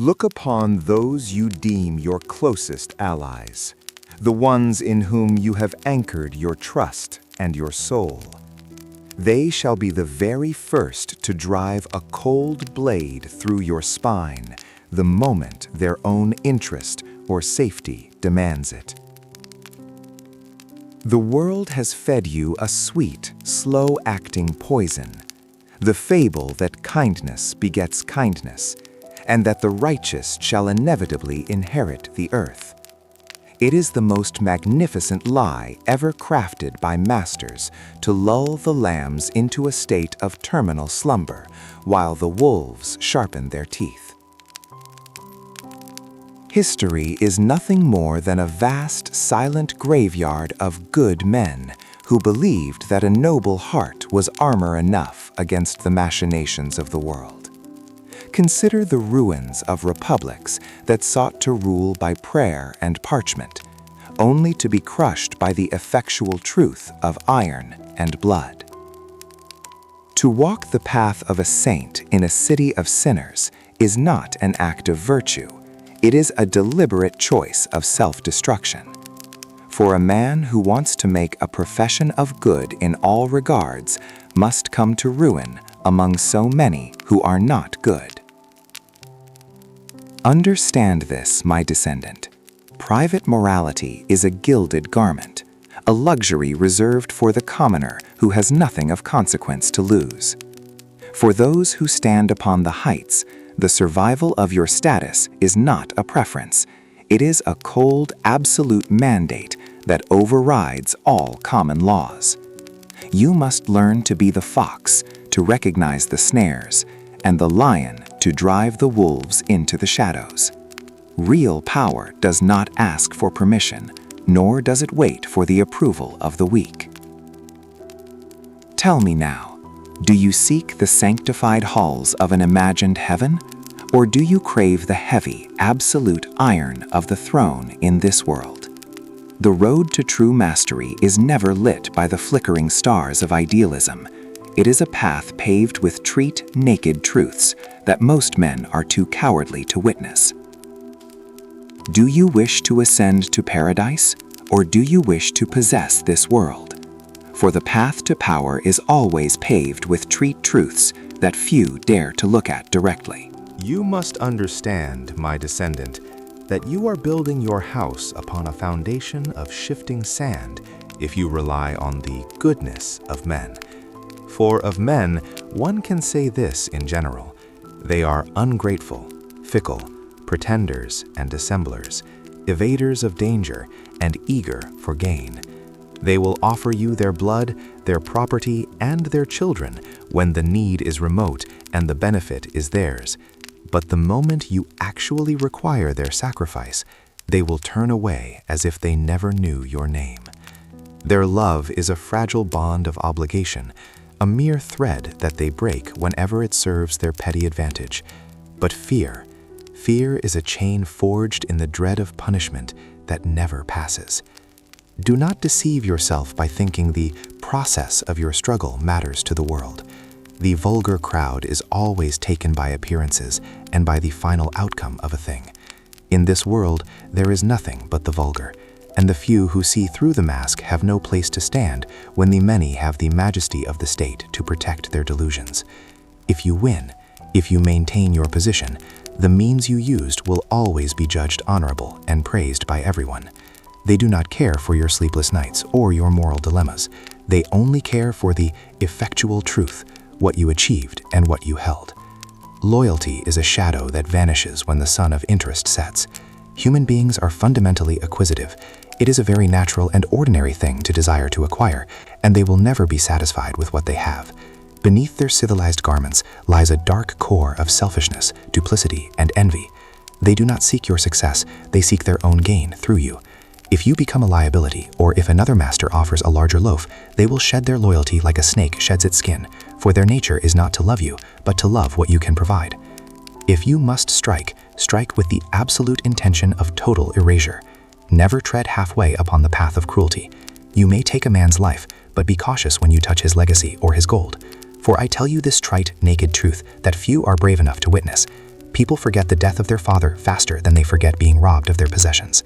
Look upon those you deem your closest allies, the ones in whom you have anchored your trust and your soul. They shall be the very first to drive a cold blade through your spine the moment their own interest or safety demands it. The world has fed you a sweet, slow-acting poison, the fable that kindness begets kindness, and that the righteous shall inevitably inherit the earth. It is the most magnificent lie ever crafted by masters to lull the lambs into a state of terminal slumber while the wolves sharpen their teeth. History is nothing more than a vast, silent graveyard of good men who believed that a noble heart was armor enough against the machinations of the world. Consider the ruins of republics that sought to rule by prayer and parchment, only to be crushed by the effectual truth of iron and blood. To walk the path of a saint in a city of sinners is not an act of virtue. It is a deliberate choice of self-destruction. For a man who wants to make a profession of good in all regards must come to ruin among so many who are not good. Understand this, my descendant. Private morality is a gilded garment, a luxury reserved for the commoner who has nothing of consequence to lose. For those who stand upon the heights, the survival of your status is not a preference. It is a cold, absolute mandate that overrides all common laws. You must learn to be the fox, to recognize the snares, and the lion to drive the wolves into the shadows. Real power does not ask for permission, nor does it wait for the approval of the weak. Tell me now, do you seek the sanctified halls of an imagined heaven, or do you crave the heavy, absolute iron of the throne in this world? The road to true mastery is never lit by the flickering stars of idealism. It is a path paved with treat, naked truths that most men are too cowardly to witness. Do you wish to ascend to paradise, or do you wish to possess this world? For the path to power is always paved with treat truths that few dare to look at directly. You must understand, my descendant, that you are building your house upon a foundation of shifting sand if you rely on the goodness of men. For of men, one can say this in general: they are ungrateful, fickle, pretenders and dissemblers, evaders of danger, and eager for gain. They will offer you their blood, their property, and their children when the need is remote and the benefit is theirs. But the moment you actually require their sacrifice, they will turn away as if they never knew your name. Their love is a fragile bond of obligation, a mere thread that they break whenever it serves their petty advantage. But fear is a chain forged in the dread of punishment that never passes. Do not deceive yourself by thinking the process of your struggle matters to the world. The vulgar crowd is always taken by appearances and by the final outcome of a thing. In this world, there is nothing but the vulgar, and the few who see through the mask have no place to stand when the many have the majesty of the state to protect their delusions. If you win, if you maintain your position, the means you used will always be judged honorable and praised by everyone. They do not care for your sleepless nights or your moral dilemmas. They only care for the effectual truth, what you achieved and what you held. Loyalty is a shadow that vanishes when the sun of interest sets. Human beings are fundamentally acquisitive. It is a very natural and ordinary thing to desire to acquire, and they will never be satisfied with what they have. Beneath their civilized garments lies a dark core of selfishness, duplicity, and envy. They do not seek your success, they seek their own gain through you. If you become a liability, or if another master offers a larger loaf, they will shed their loyalty like a snake sheds its skin, for their nature is not to love you, but to love what you can provide. If you must strike, strike with the absolute intention of total erasure. Never tread halfway upon the path of cruelty. You may take a man's life, but be cautious when you touch his legacy or his gold. For I tell you this trite, naked truth that few are brave enough to witness. People forget the death of their father faster than they forget being robbed of their possessions.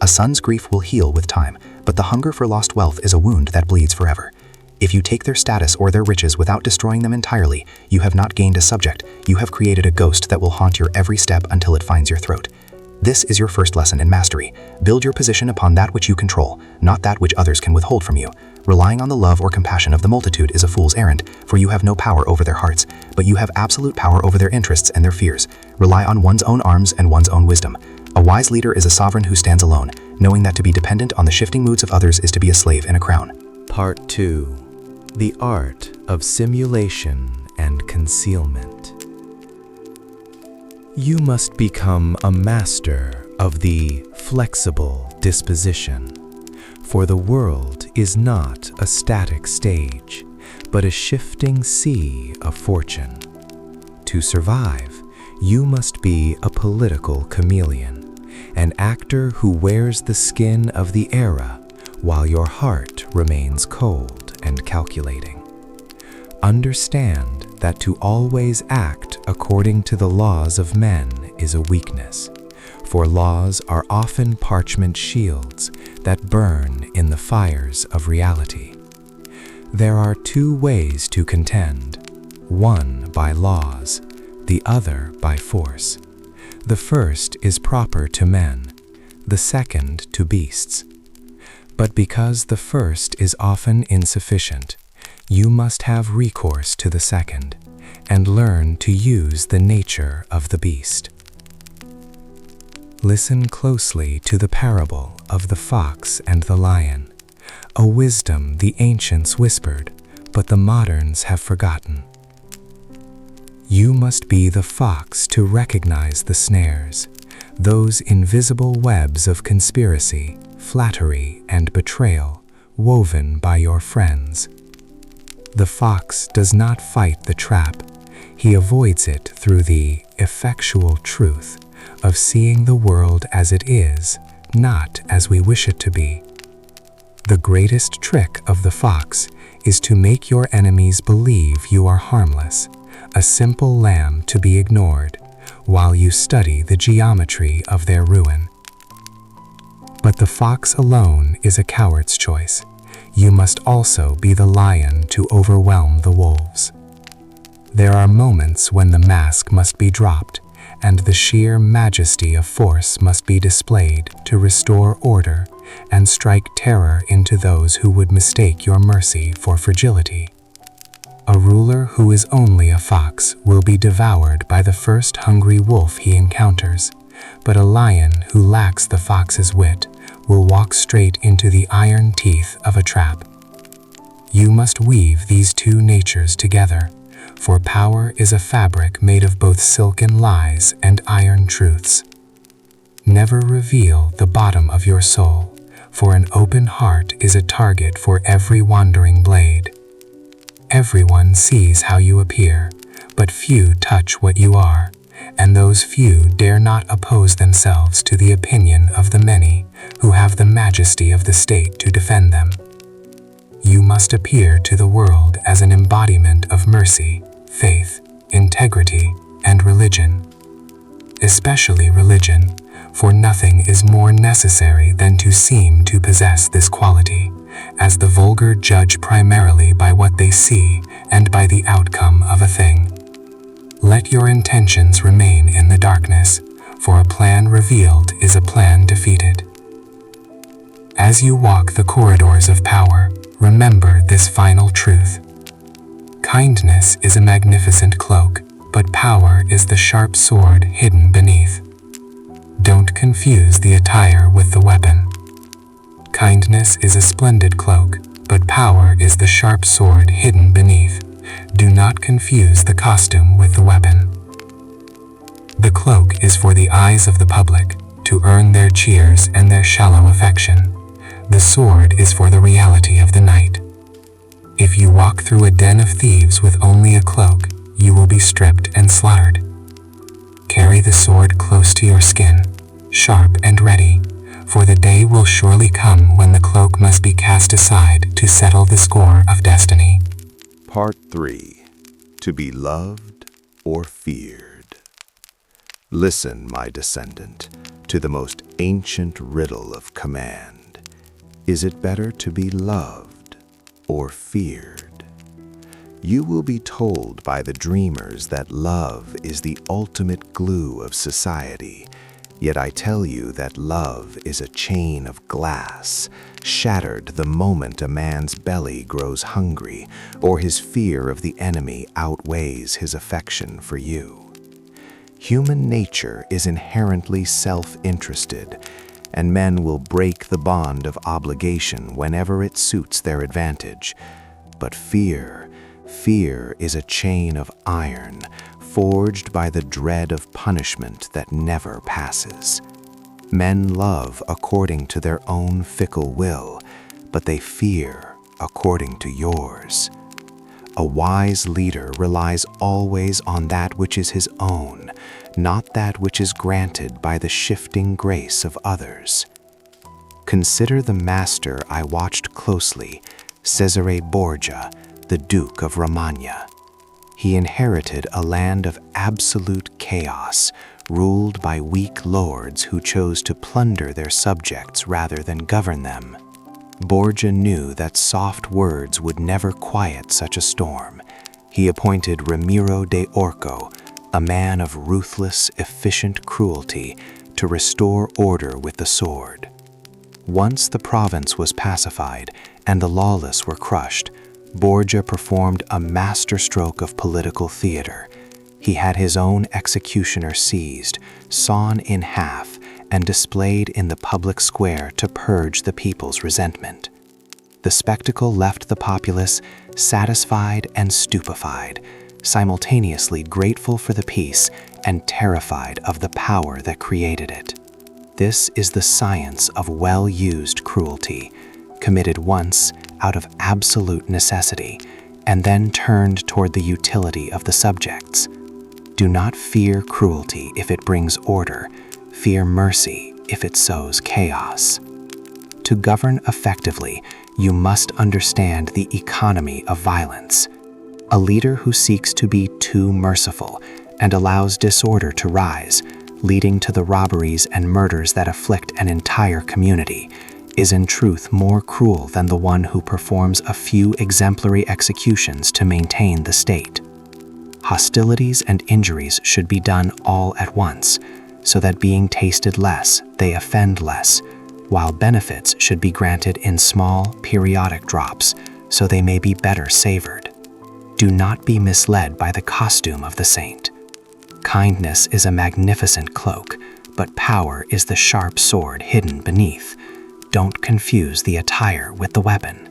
A son's grief will heal with time, but the hunger for lost wealth is a wound that bleeds forever. If you take their status or their riches without destroying them entirely, you have not gained a subject, you have created a ghost that will haunt your every step until it finds your throat. This is your first lesson in mastery. Build your position upon that which you control, not that which others can withhold from you. Relying on the love or compassion of the multitude is a fool's errand, for you have no power over their hearts, but you have absolute power over their interests and their fears. Rely on one's own arms and one's own wisdom. A wise leader is a sovereign who stands alone, knowing that to be dependent on the shifting moods of others is to be a slave in a crown. Part 2. The Art of Simulation and Concealment. You must become a master of the flexible disposition, for the world is not a static stage, but a shifting sea of fortune. To survive, you must be a political chameleon, an actor who wears the skin of the era while your heart remains cold and calculating. Understand that to always act according to the laws of men is a weakness, for laws are often parchment shields that burn in the fires of reality. There are two ways to contend, one by laws, the other by force. The first is proper to men, the second to beasts. But because the first is often insufficient, you must have recourse to the second, and learn to use the nature of the beast. Listen closely to the parable of the fox and the lion, a wisdom the ancients whispered, but the moderns have forgotten. You must be the fox to recognize the snares, those invisible webs of conspiracy, flattery, and betrayal woven by your friends. The fox does not fight the trap, he avoids it through the effectual truth of seeing the world as it is, not as we wish it to be. The greatest trick of the fox is to make your enemies believe you are harmless, a simple lamb to be ignored, while you study the geometry of their ruin. But the fox alone is a coward's choice. You must also be the lion to overwhelm the wolves. There are moments when the mask must be dropped, and the sheer majesty of force must be displayed to restore order and strike terror into those who would mistake your mercy for fragility. A ruler who is only a fox will be devoured by the first hungry wolf he encounters, but a lion who lacks the fox's wit will walk straight into the iron teeth of a trap. You must weave these two natures together, for power is a fabric made of both silken lies and iron truths. Never reveal the bottom of your soul, for an open heart is a target for every wandering blade. Everyone sees how you appear, but few touch what you are, and those few dare not oppose themselves to the opinion of the many who have the majesty of the state to defend them. You must appear to the world as an embodiment of mercy, faith, integrity, and religion. Especially religion, for nothing is more necessary than to seem to possess this quality, as the vulgar judge primarily by what they see and by the outcome of a thing. Let your intentions remain in the darkness, for a plan revealed is a plan defeated. As you walk the corridors of power, remember this final truth. Kindness is a magnificent cloak, but power is the sharp sword hidden beneath. Don't confuse the attire with the weapon. Kindness is a splendid cloak, but power is the sharp sword hidden beneath. Do not confuse the costume with the weapon. The cloak is for the eyes of the public, to earn their cheers and their shallow affection. The sword is for the reality of the night. If you walk through a den of thieves with only a cloak, you will be stripped and slaughtered. Carry the sword close to your skin, sharp and ready, for the day will surely come when the cloak must be cast aside to settle the score of destiny. Part 3. To be loved or feared. Listen, my descendant, to the most ancient riddle of command. Is it better to be loved or feared? You will be told by the dreamers that love is the ultimate glue of society. Yet I tell you that love is a chain of glass, shattered the moment a man's belly grows hungry or his fear of the enemy outweighs his affection for you. Human nature is inherently self-interested, and men will break the bond of obligation whenever it suits their advantage. But fear is a chain of iron, forged by the dread of punishment that never passes. Men love according to their own fickle will, but they fear according to yours. A wise leader relies always on that which is his own, not that which is granted by the shifting grace of others. Consider the master I watched closely, Cesare Borgia, the Duke of Romagna. He inherited a land of absolute chaos, ruled by weak lords who chose to plunder their subjects rather than govern them. Borgia knew that soft words would never quiet such a storm. He appointed Ramiro de Orco, a man of ruthless, efficient cruelty, to restore order with the sword. Once the province was pacified and the lawless were crushed, Borgia performed a masterstroke of political theater. He had his own executioner seized, sawn in half, and displayed in the public square to purge the people's resentment. The spectacle left the populace satisfied and stupefied, simultaneously grateful for the peace and terrified of the power that created it. This is the science of well-used cruelty, committed once out of absolute necessity, and then turned toward the utility of the subjects. Do not fear cruelty if it brings order. Fear mercy if it sows chaos. To govern effectively, you must understand the economy of violence. A leader who seeks to be too merciful and allows disorder to rise, leading to the robberies and murders that afflict an entire community, is in truth more cruel than the one who performs a few exemplary executions to maintain the state. Hostilities and injuries should be done all at once, so that being tasted less, they offend less, while benefits should be granted in small, periodic drops, so they may be better savored. Do not be misled by the costume of the saint. Kindness is a magnificent cloak, but power is the sharp sword hidden beneath. Don't confuse the attire with the weapon.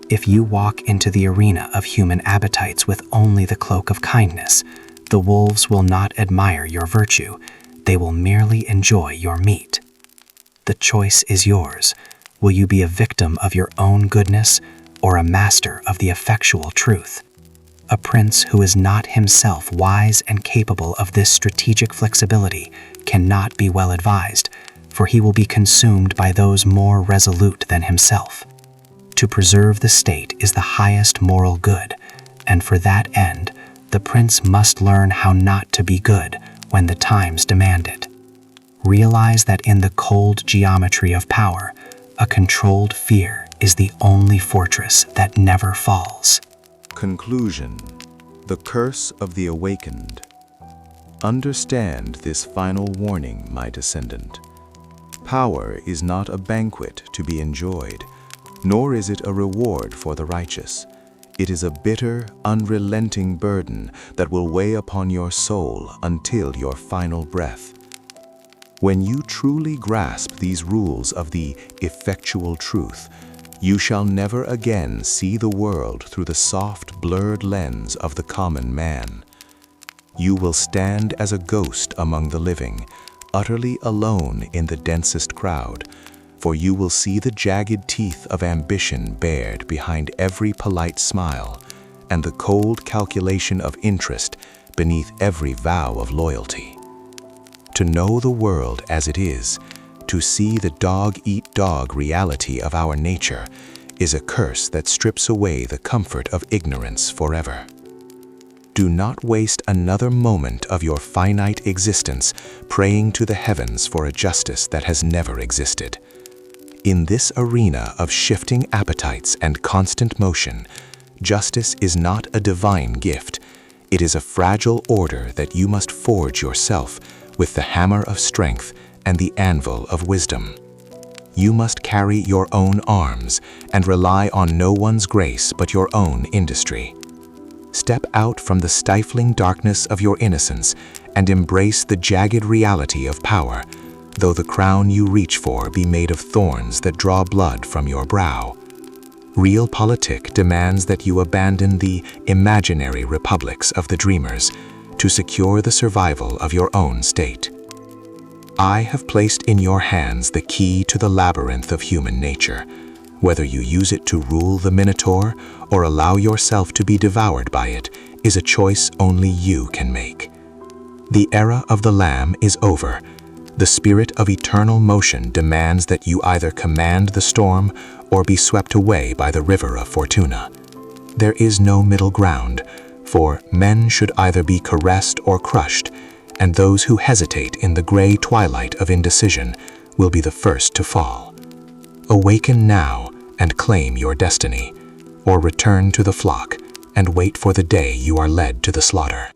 If you walk into the arena of human appetites with only the cloak of kindness, the wolves will not admire your virtue. They will merely enjoy your meat. The choice is yours. Will you be a victim of your own goodness or a master of the effectual truth? A prince who is not himself wise and capable of this strategic flexibility cannot be well advised, for he will be consumed by those more resolute than himself. To preserve the state is the highest moral good, and for that end, the prince must learn how not to be good when the times demand it. Realize that in the cold geometry of power, a controlled fear is the only fortress that never falls. Conclusion: the curse of the awakened. Understand this final warning, my descendant. Power is not a banquet to be enjoyed, nor is it a reward for the righteous. It is a bitter, unrelenting burden that will weigh upon your soul until your final breath. When you truly grasp these rules of the effectual truth, you shall never again see the world through the soft, blurred lens of the common man. You will stand as a ghost among the living, utterly alone in the densest crowd, for you will see the jagged teeth of ambition bared behind every polite smile, and the cold calculation of interest beneath every vow of loyalty. To know the world as it is, to see the dog-eat-dog reality of our nature, is a curse that strips away the comfort of ignorance forever. Do not waste another moment of your finite existence praying to the heavens for a justice that has never existed. In this arena of shifting appetites and constant motion, justice is not a divine gift. It is a fragile order that you must forge yourself with the hammer of strength and the anvil of wisdom. You must carry your own arms and rely on no one's grace but your own industry. Step out from the stifling darkness of your innocence and embrace the jagged reality of power, though the crown you reach for be made of thorns that draw blood from your brow. Realpolitik demands that you abandon the imaginary republics of the dreamers to secure the survival of your own state. I have placed in your hands the key to the labyrinth of human nature. Whether you use it to rule the Minotaur or allow yourself to be devoured by it is a choice only you can make. The era of the Lamb is over. The spirit of eternal motion demands that you either command the storm or be swept away by the river of Fortuna. There is no middle ground, for men should either be caressed or crushed, and those who hesitate in the gray twilight of indecision will be the first to fall. Awaken now and claim your destiny, or return to the flock and wait for the day you are led to the slaughter.